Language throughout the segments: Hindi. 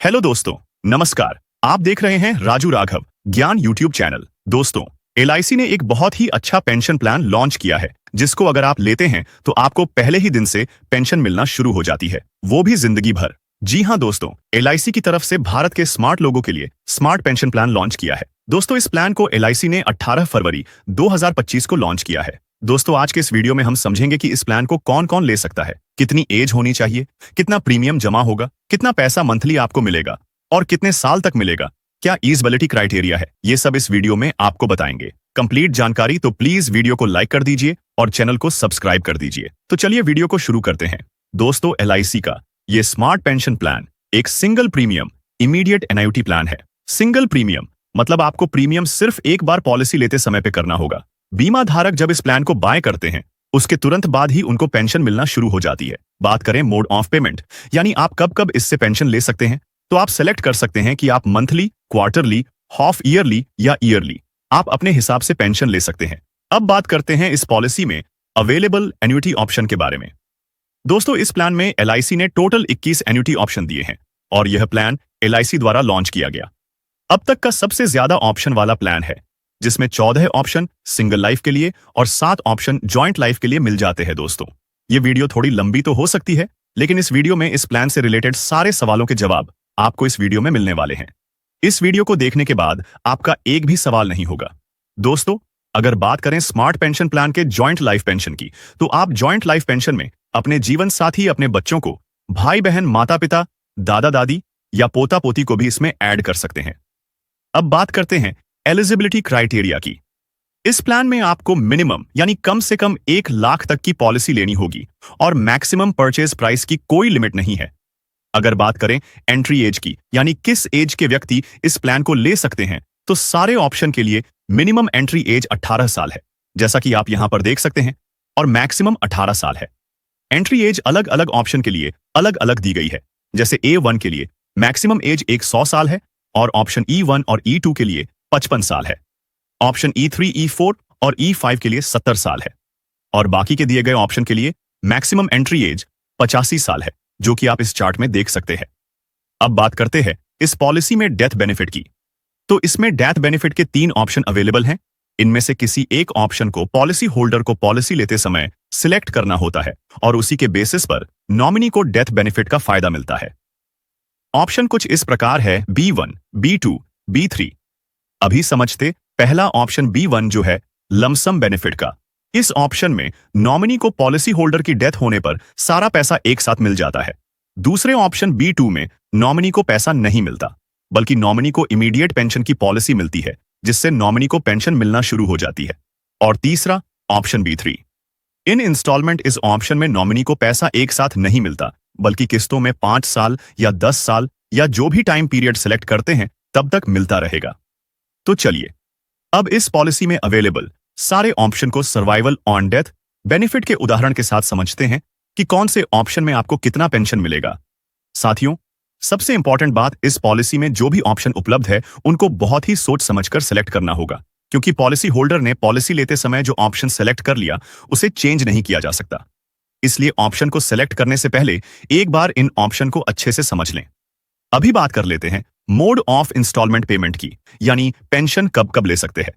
हेलो दोस्तों, नमस्कार। आप देख रहे हैं राजू राघव ज्ञान यूट्यूब चैनल। दोस्तों, एलआईसी ने एक बहुत ही अच्छा पेंशन प्लान लॉन्च किया है, जिसको अगर आप लेते हैं तो आपको पहले ही दिन से पेंशन मिलना शुरू हो जाती है, वो भी जिंदगी भर। जी हाँ दोस्तों, एलआईसी की तरफ से भारत के स्मार्ट लोगों के लिए स्मार्ट पेंशन प्लान लॉन्च किया है। दोस्तों, इस प्लान को एलआईसी ने 18 फरवरी 2025 को लॉन्च किया है। दोस्तों, आज के इस वीडियो में हम समझेंगे कि इस प्लान को कौन कौन ले सकता है, कितनी एज होनी चाहिए, कितना प्रीमियम जमा होगा, कितना पैसा मंथली आपको मिलेगा और कितने साल तक मिलेगा, क्या इलिजिबिलिटी क्राइटेरिया है, ये सब इस वीडियो में आपको बताएंगे। कंप्लीट जानकारी तो प्लीज वीडियो को लाइक कर दीजिए और चैनल को सब्सक्राइब कर दीजिए। तो चलिए वीडियो को शुरू करते हैं। दोस्तों, एलआईसी का ये स्मार्ट पेंशन प्लान एक single premium immediate annuity plan है। सिंगल प्रीमियम मतलब आपको प्रीमियम सिर्फ एक बार पॉलिसी लेते समय पे करना होगा। बीमा धारक जब इस प्लान को बाय करते हैं, उसके तुरंत बाद ही उनको पेंशन मिलना शुरू हो जाती है। बात करें मोड ऑफ पेमेंट, यानी आप कब कब इससे पेंशन ले सकते हैं, तो आप सेलेक्ट कर सकते हैं कि आप मंथली, क्वार्टरली, हाफ ईयरली या ईयरली। आप अपने हिसाब से पेंशन ले सकते हैं। अब बात करते हैं इस पॉलिसी में अवेलेबल एन्युटी ऑप्शन के बारे में। दोस्तों, इस प्लान में एलआईसी ने टोटल 21 एन्युटी ऑप्शन दिए हैं और यह प्लान एलआईसी द्वारा लॉन्च किया गया अब तक का सबसे ज्यादा ऑप्शन वाला प्लान है, जिसमें 14 ऑप्शन सिंगल लाइफ के लिए और 7 ऑप्शन जॉइंट लाइफ के लिए मिल जाते हैं। दोस्तों, ये वीडियो थोड़ी लंबी तो हो सकती है, लेकिन इस वीडियो में इस प्लान से रिलेटेड सारे सवालों के जवाब आपको इस वीडियो में मिलने वाले हैं। इस वीडियो को देखने के बाद आपका एक भी सवाल नहीं होगा। दोस्तों, अगर बात करें स्मार्ट पेंशन प्लान के जॉइंट लाइफ पेंशन की, तो आप जॉइंट लाइफ पेंशन में अपने जीवन साथी, अपने बच्चों को, भाई बहन, माता पिता, दादा दादी या पोता पोती को भी इसमें ऐड कर सकते हैं। अब बात करते हैं एलिजिबिलिटी क्राइटेरिया की। इस प्लान में आपको मिनिमम यानी कम से कम 1 लाख तक की पॉलिसी लेनी होगी और मैक्सिमम परचेज प्राइस की कोई लिमिट नहीं है। अगर बात करें एंट्री एज की, यानी किस एज के व्यक्ति इस प्लान को ले सकते हैं, तो सारे ऑप्शन के लिए मिनिमम एंट्री एज 18 साल है, जैसा कि आप यहां पर देख सकते हैं, और मैक्सिमम 18 साल है। एंट्री एज अलग अलग ऑप्शन के लिए अलग अलग दी गई है। जैसे A1 के लिए मैक्सिमम एज 100 साल है और ऑप्शन E1 और E2 के लिए 55 साल है। ऑप्शन E3, E4 और E5 के लिए 70 साल है और बाकी के दिए गए ऑप्शन के लिए मैक्सिमम एंट्री एज 85 साल है, जो कि आप इस चार्ट में देख सकते हैं। अब बात करते हैं इस पॉलिसी में डेथ बेनिफिट की। तो इसमें डेथ बेनिफिट के 3 ऑप्शन अवेलेबल हैं। इनमें से किसी एक ऑप्शन को पॉलिसी होल्डर को पॉलिसी लेते समय सिलेक्ट करना होता है और उसी के बेसिस पर नॉमिनी को डेथ बेनिफिट का फायदा मिलता है। ऑप्शन कुछ इस प्रकार है B1, B2, B3। अभी समझते पहला ऑप्शन B1 जो है लमसम बेनिफिट का। इस ऑप्शन में नॉमिनी को पॉलिसी होल्डर की डेथ होने पर सारा पैसा एक साथ मिल जाता है। दूसरे ऑप्शन B2 में नॉमिनी को पैसा नहीं मिलता, बल्कि नॉमिनी को इमीडिएट पेंशन की पॉलिसी मिलती है, जिससे नॉमिनी को पेंशन मिलना शुरू हो जाती है। और तीसरा ऑप्शन B3, इन इंस्टॉलमेंट, इस ऑप्शन में नॉमिनी को पैसा एक साथ नहीं मिलता, बल्कि किस्तों में 5 साल या 10 साल या जो भी टाइम पीरियड सेलेक्ट करते हैं तब तक मिलता रहेगा। तो चलिए अब इस पॉलिसी में अवेलेबल सारे ऑप्शन को सर्वाइवल ऑन डेथ बेनिफिट के उदाहरण के साथ समझते हैं कि कौन से ऑप्शन में आपको कितना पेंशन मिलेगा। साथियों, सबसे इंपॉर्टेंट बात, इस पॉलिसी में जो भी ऑप्शन उपलब्ध है उनको बहुत ही सोच समझकर सेलेक्ट करना होगा, क्योंकि पॉलिसी होल्डर ने पॉलिसी लेते समय जो ऑप्शन सेलेक्ट कर लिया उसे चेंज नहीं किया जा सकता। इसलिए ऑप्शन को सेलेक्ट करने से पहले एक बार इन ऑप्शन को अच्छे से समझ लें। अभी बात कर लेते हैं मोड ऑफ इंस्टॉलमेंट पेमेंट की, यानी पेंशन कब कब ले सकते हैं।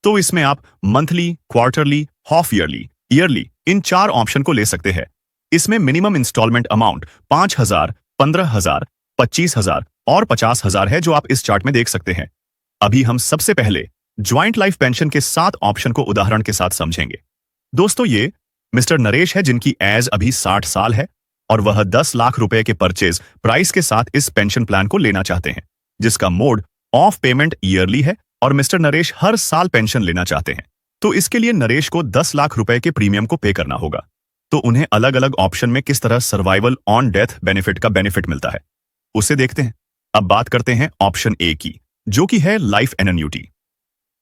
तो इसमें आप monthly, quarterly, half yearly, yearly, इन 4 ऑप्शन को ले सकते हैं। इसमें मिनिमम इंस्टॉलमेंट अमाउंट 5,000, 15,000, 25,000 और 50,000 है, जो आप इस चार्ट में देख सकते हैं। अभी हम सबसे पहले ज्वाइंट लाइफ पेंशन के 7 ऑप्शन को उदाहरण के साथ समझेंगे। दोस्तों, ये मिस्टर नरेश है, जिनकी एज अभी 60 साल है और वह 10 लाख रुपए के परचेज प्राइस के साथ इस पेंशन प्लान को लेना चाहते हैं, जिसका मोड ऑफ पेमेंट ईयरली है और मिस्टर नरेश हर साल पेंशन लेना चाहते हैं। तो इसके लिए नरेश को 10 लाख रुपए के प्रीमियम को पे करना होगा। तो उन्हें अलग अलग ऑप्शन में किस तरह सर्वाइवल ऑन डेथ बेनिफिट का बेनिफिट मिलता है, उसे देखते हैं। अब बात करते हैं ऑप्शन ए की, जो कि है लाइफ एन्युटी।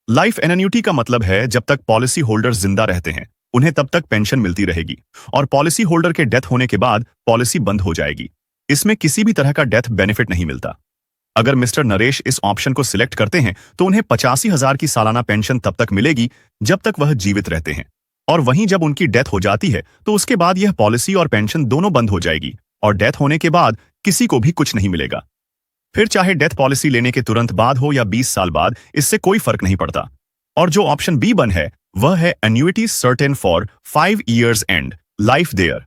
लाइफ एन्युटी का मतलब है जब तक पॉलिसी होल्डर जिंदा रहते हैं उन्हें तब तक पेंशन मिलती रहेगी और पॉलिसी होल्डर के डेथ होने के बाद पॉलिसी बंद हो जाएगी। इसमें किसी भी तरह का डेथ बेनिफिट नहीं मिलता। अगर मिस्टर नरेश इस ऑप्शन को सिलेक्ट करते हैं तो उन्हें 85,000 की सालाना पेंशन तब तक मिलेगी जब तक वह जीवित रहते हैं, और वहीं जब उनकी डेथ हो जाती है तो उसके बाद यह पॉलिसी और पेंशन दोनों बंद हो जाएगी और डेथ होने के बाद किसी को भी कुछ नहीं मिलेगा। फिर चाहे डेथ पॉलिसी लेने के तुरंत बाद हो या 20 साल बाद, इससे कोई फर्क नहीं पड़ता। और जो ऑप्शन बी वन है वह है annuity certain for 5 years and life there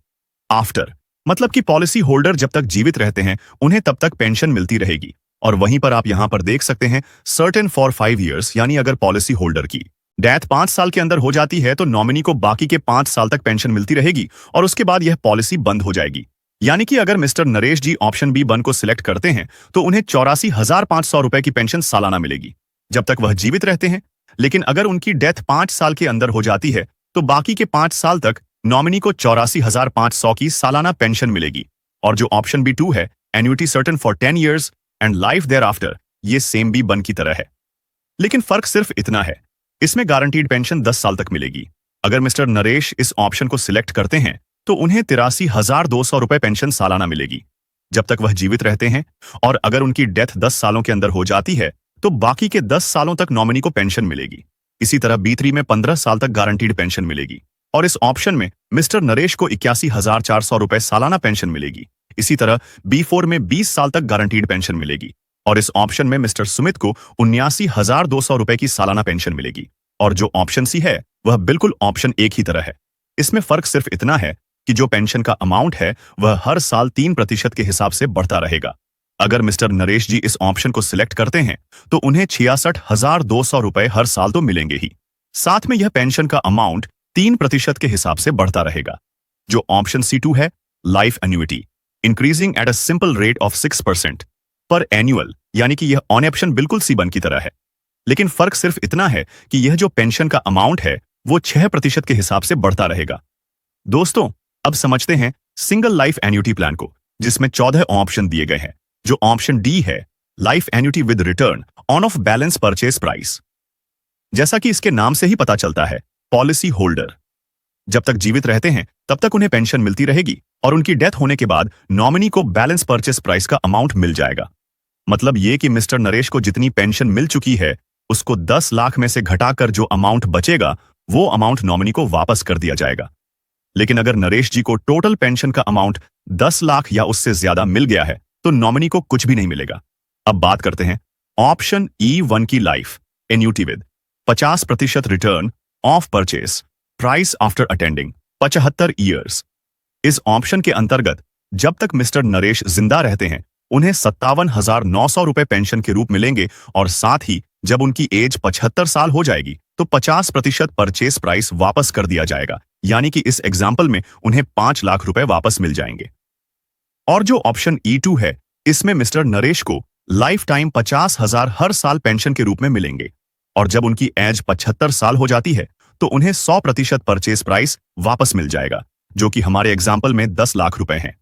after. मतलब कि पॉलिसी होल्डर जब तक जीवित रहते हैं उन्हें तब तक पेंशन मिलती रहेगी। और वहीं पर आप यहां पर देख सकते हैं सर्टेन फॉर 5 years, यानी अगर पॉलिसी होल्डर की डेथ 5 साल के अंदर हो जाती है तो नॉमिनी को बाकी के 5 साल तक पेंशन मिलती रहेगी और उसके बाद यह पॉलिसी बंद हो जाएगी। यानी कि अगर मिस्टर नरेश जी ऑप्शन बी वन को सिलेक्ट करते हैं तो उन्हें 84,500 रुपए की पेंशन सालाना मिलेगी जब तक वह जीवित रहते हैं। लेकिन अगर उनकी डेथ 5 साल के अंदर हो जाती है तो बाकी के 5 साल तक नॉमिनी को 84,500 की सालाना पेंशन मिलेगी। और जो ऑप्शन बी टू है annuity certain for 10 years and life thereafter, ये सेम बी वन की तरह है। लेकिन फर्क सिर्फ इतना है, इसमें गारंटीड पेंशन 10 साल तक मिलेगी। अगर मिस्टर नरेश इस ऑप्शन को सिलेक्ट करते हैं तो उन्हें 83,200 रुपए पेंशन सालाना मिलेगी जब तक वह जीवित रहते हैं। और अगर उनकी डेथ 10 सालों के अंदर हो जाती है तो बाकी के 10 सालों तक नॉमिनी को पेंशन मिलेगी। इसी तरह B3 में 15 साल तक गारंटीड पेंशन मिलेगी और इस ऑप्शन में मिस्टर नरेश को 81,400 रुपए सालाना पेंशन मिलेगी। इसी तरह B4 में 20 साल तक गारंटीड पेंशन मिलेगी और इस ऑप्शन में मिस्टर सुमित को 79,200 रुपए की सालाना पेंशन मिलेगी। और जो ऑप्शन सी है वह बिल्कुल ऑप्शन एक ही तरह है। इसमें फर्क सिर्फ इतना है कि जो पेंशन का अमाउंट है वह हर साल 3% के हिसाब से बढ़ता रहेगा। अगर मिस्टर नरेश जी इस ऑप्शन को सिलेक्ट करते हैं तो उन्हें 66,200 रुपए हर साल तो मिलेंगे ही, साथ में यह पेंशन का अमाउंट 3% के हिसाब से बढ़ता रहेगा। जो ऑप्शन C2 है life annuity increasing at a simple rate of 6% पर एनुअल, यानी कि यह ऑन ऑप्शन बिल्कुल C1 की तरह है। लेकिन फर्क सिर्फ इतना है कि यह जो पेंशन का अमाउंट है वो 6% के हिसाब से बढ़ता रहेगा। दोस्तों, अब समझते हैं सिंगल लाइफ एन्युइटी प्लान को, जिसमें 14 ऑप्शन दिए गए हैं। जो ऑप्शन डी है life annuity with return on off balance purchase price. जैसा कि इसके नाम से ही पता चलता है, पॉलिसी होल्डर जब तक जीवित रहते हैं तब तक उन्हें पेंशन मिलती रहेगी और उनकी डेथ होने के बाद नॉमिनी को बैलेंस परचेज प्राइस का अमाउंट मिल जाएगा। मतलब ये कि मिस्टर नरेश को जितनी पेंशन मिल चुकी है उसको 10 लाख में से घटाकर जो अमाउंट बचेगा वो अमाउंट नॉमिनी को वापस कर दिया जाएगा। लेकिन अगर नरेश जी को टोटल पेंशन का अमाउंट 10 लाख या उससे ज्यादा मिल गया है तो नॉमिनी को कुछ भी नहीं मिलेगा। अब बात करते हैं ऑप्शन E1 की life annuity with 50% return of purchase price after attending 75 years। इस ऑप्शन के अंतर्गत जब तक मिस्टर नरेश जिंदा रहते हैं उन्हें 57,900 रुपए पेंशन के रूप मिलेंगे और साथ ही जब उनकी एज 75 साल हो जाएगी तो 50% परचेस प्राइस वापस कर दिया जाएगा। यानी कि इस एग्जाम्पल में उन्हें 5 लाख रुपए वापस मिल जाएंगे। और जो ऑप्शन E2 है इसमें मिस्टर नरेश को लाइफ टाइम 50,000 हर साल पेंशन के रूप में मिलेंगे और जब उनकी एज 75 साल हो जाती है तो उन्हें 100% परचेस प्राइस वापस मिल जाएगा, जो कि हमारे एग्जाम्पल में 10 लाख रुपए हैं।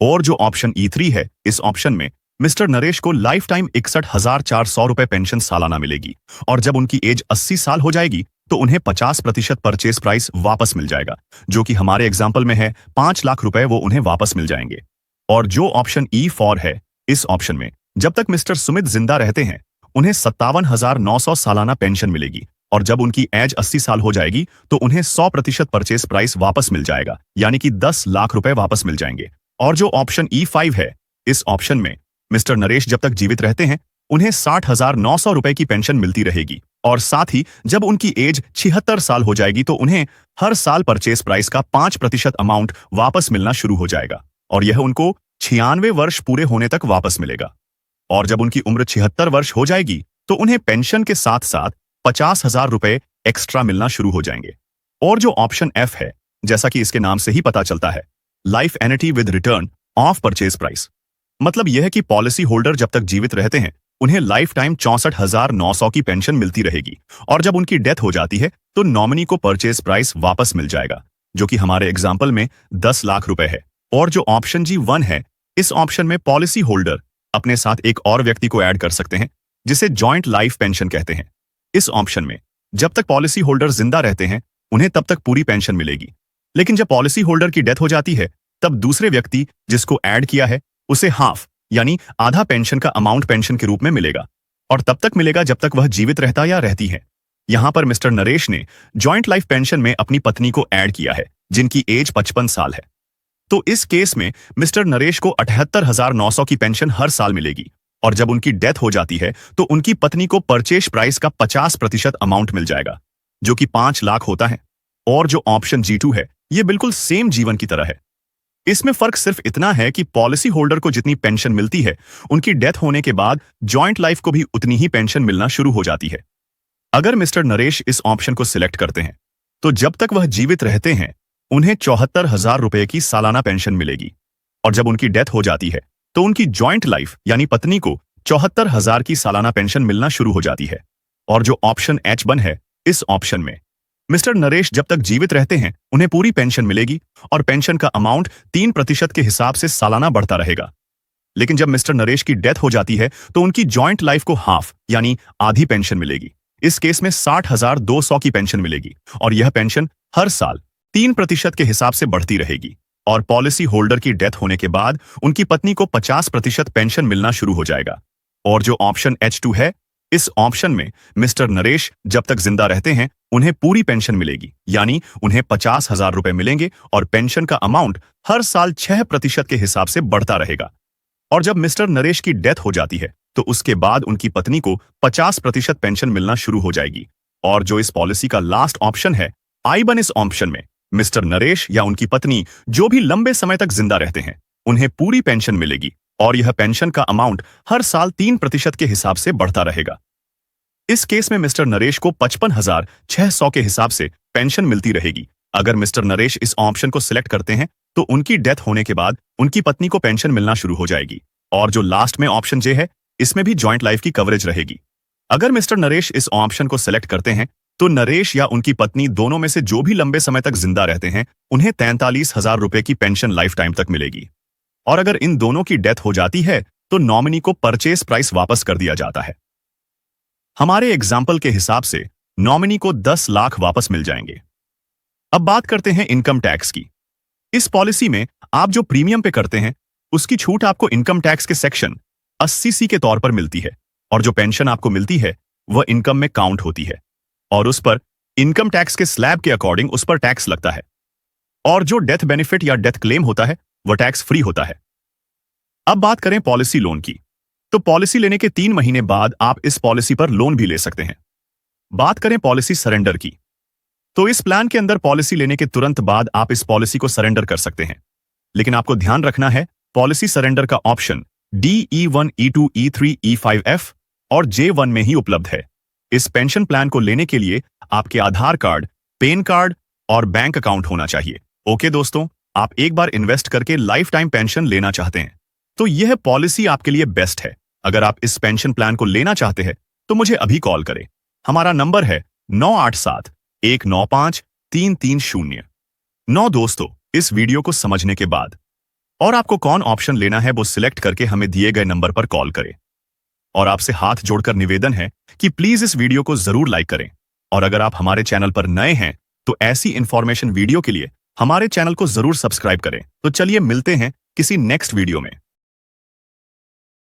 और जो ऑप्शन E3 है, इस ऑप्शन में मिस्टर नरेश को लाइफ टाइम 61,400 रुपए पेंशन सालाना मिलेगी और जब उनकी एज 80 साल हो जाएगी तो उन्हें 50% परचेस प्राइस वापस मिल जाएगा, जो कि हमारे एग्जाम्पल में है 5 लाख रुपए वो उन्हें वापस मिल जाएंगे। और जो ऑप्शन E4 है, इस ऑप्शन में जब तक मिस्टर सुमित जिंदा रहते हैं उन्हें 57,900 सालाना पेंशन मिलेगी और जब उनकी एज 80 साल हो जाएगी तो उन्हें 100% परचेस प्राइस वापस मिल जाएगा, यानी कि 10 लाख रुपए वापस मिल जाएंगे। और जो ऑप्शन E5 है, इस ऑप्शन में मिस्टर नरेश जब तक जीवित रहते हैं उन्हें 60,900 रुपए की पेंशन मिलती रहेगी और साथ ही जब उनकी एज 76 साल हो जाएगी तो उन्हें हर साल परचेस प्राइस का 5% अमाउंट वापस मिलना शुरू हो जाएगा और यह उनको 96 वर्ष पूरे होने तक वापस मिलेगा। और जब उनकी उम्र 76 वर्ष हो जाएगी तो उन्हें पेंशन के साथ साथ 50,000 रुपए एक्स्ट्रा मिलना शुरू हो जाएंगे। और जो ऑप्शन F है, जैसा कि इसके नाम से ही पता चलता है, life annuity with return of purchase price. मतलब यह है कि पॉलिसी होल्डर जब तक जीवित रहते हैं उन्हें लाइफ टाइम 64,900 की पेंशन मिलती रहेगी और जब उनकी डेथ हो जाती है तो नॉमिनी को परचेज प्राइस वापस मिल जाएगा, जो कि हमारे एग्जाम्पल में 10 लाख रुपए है। और जो ऑप्शन G1 है, इस ऑप्शन में पॉलिसी होल्डर अपने साथ एक और व्यक्ति को ऐड कर सकते हैं जिसे जॉइंट लाइफ पेंशन कहते हैं। इस ऑप्शन में जब तक पॉलिसी होल्डर जिंदा रहते हैं उन्हें तब तक पूरी पेंशन मिलेगी, लेकिन जब पॉलिसी होल्डर की डेथ हो जाती है तब दूसरे व्यक्ति जिसको ऐड किया है उसे हाफ यानी आधा पेंशन का अमाउंट पेंशन के रूप में मिलेगा और तब तक मिलेगा जब तक वह जीवित रहता या रहती है। यहां पर मिस्टर नरेश ने जॉइंट लाइफ पेंशन में अपनी पत्नी को ऐड किया है जिनकी एज 55 साल है। तो इस केस में मिस्टर नरेश को 78,900 की पेंशन हर साल मिलेगी और जब उनकी डेथ हो जाती है तो उनकी पत्नी को परचेज प्राइस का 50% अमाउंट मिल जाएगा, जो कि 5 लाख होता है। और जो ऑप्शन G2 है, ये बिल्कुल सेम जीवन की तरह है। इसमें फर्क सिर्फ इतना है कि पॉलिसी होल्डर को जितनी पेंशन मिलती है, उनकी डेथ होने के बाद जॉइंट लाइफ को भी उतनी ही पेंशन मिलना शुरू हो जाती है। अगर मिस्टर नरेश इस ऑप्शन को सिलेक्ट करते हैं, तो जब तक वह जीवित रहते हैं, उन्हें 74,000 रुपए की सालाना पेंशन मिलेगी। और जब उनकी डेथ हो जाती है, तो उनकी जॉइंट लाइफ यानी पत्नी को 74,000 की सालाना पेंशन मिलना शुरू हो जाती है। और जो ऑप्शन H1 है, इस ऑप्शन में मिस्टर नरेश जब तक जीवित रहते हैं, उन्हें पूरी पेंशन मिलेगी और पेंशन का अमाउंट 3% के हिसाब से सालाना बढ़ता रहेगा। लेकिन जब मिस्टर नरेश की डेथ हो जाती है, तो उनकी जॉइंट लाइफ को हाफ यानी आधी पेंशन मिलेगी। इस केस में 60,200 की पेंशन मिलेगी और यह पेंशन हर साल 3% के हिसाब से बढ़ती रहेगी। और पॉलिसी होल्डर की डेथ होने के बाद उनकी पत्नी को 50% पेंशन मिलना शुरू हो जाएगा। और जो ऑप्शन H2 है, इस ऑप्शन में मिस्टर नरेश जब तक जिंदा रहते हैं, उन्हें पूरी पेंशन मिलेगी, यानी उन्हें 50,000 रुपए मिलेंगे और पेंशन का अमाउंट हर साल 6% के हिसाब से बढ़ता रहेगा। और जब मिस्टर नरेश की डेथ हो जाती है, तो उसके बाद उनकी पत्नी को 50% पेंशन मिलना शुरू हो जाएगी। और जो इस पॉलिसी का लास्ट ऑप्शन है, I1, इस ऑप्शन में मिस्टर नरेश या उनकी पत्नी जो भी लंबे समय तक जिंदा रहते हैं, उन्हें पूरी पेंशन मिलेगी और यह पेंशन का अमाउंट हर साल 3% के हिसाब से बढ़ता रहेगा। इस केस में मिस्टर नरेश को 55,600 के हिसाब से पेंशन मिलती रहेगी। अगर मिस्टर नरेश इस ऑप्शन को सिलेक्ट करते हैं, तो उनकी डेथ होने के बाद उनकी पत्नी को पेंशन मिलना शुरू हो जाएगी। और जो लास्ट में ऑप्शन J है, इसमें भी जॉइंट लाइफ की कवरेज रहेगी। अगर मिस्टर नरेश इस ऑप्शन को सिलेक्ट करते हैं, तो नरेश या उनकी पत्नी दोनों में से जो भी लंबे समय तक जिंदा रहते हैं, उन्हें 43,000 रुपए की पेंशन लाइफ टाइम तक मिलेगी। और अगर इन दोनों की डेथ हो जाती है, तो नॉमिनी को परचेज प्राइस वापस कर दिया जाता है। हमारे एग्जाम्पल के हिसाब से नॉमिनी को 10 लाख वापस मिल जाएंगे। अब बात करते हैं इनकम टैक्स की। इस पॉलिसी में आप जो प्रीमियम पे करते हैं, उसकी छूट आपको इनकम टैक्स के सेक्शन 80C के तौर पर मिलती है। और जो पेंशन आपको मिलती है, वह इनकम में काउंट होती है और उस पर इनकम टैक्स के स्लैब के अकॉर्डिंग उस पर टैक्स लगता है। और जो डेथ बेनिफिट या डेथ क्लेम होता है, वह टैक्स फ्री होता है। अब बात करें पॉलिसी लोन की, तो पॉलिसी लेने के 3 महीने बाद आप इस पॉलिसी पर लोन भी ले सकते हैं। बात करें पॉलिसी सरेंडर की, तो इस प्लान के अंदर पॉलिसी लेने के तुरंत बाद आप इस पॉलिसी को सरेंडर कर सकते हैं। लेकिन आपको ध्यान रखना है, पॉलिसी सरेंडर का option D, E1, E2, E3, E5F और J1 में ही उपलब्ध है। इस पेंशन प्लान को लेने के लिए आपके आधार कार्ड, पैन कार्ड और बैंक अकाउंट होना चाहिए। ओके दोस्तों, आप एक बार इन्वेस्ट करके लाइफ टाइम पेंशन लेना चाहते हैं, तो यह पॉलिसी आपके लिए बेस्ट है। अगर आप इस पेंशन प्लान को लेना चाहते हैं, तो मुझे अभी कॉल करें। हमारा नंबर है 9871953309। दोस्तों, इस वीडियो को समझने के बाद और आपको कौन ऑप्शन लेना है, वो सिलेक्ट करके हमें दिए गए नंबर पर कॉल करें। और आपसे हाथ जोड़कर निवेदन है कि प्लीज इस वीडियो को जरूर लाइक करें। और अगर आप हमारे चैनल पर नए हैं, तो ऐसी इंफॉर्मेशन वीडियो के लिए हमारे चैनल को जरूर सब्सक्राइब करें। तो चलिए मिलते हैं किसी नेक्स्ट वीडियो में।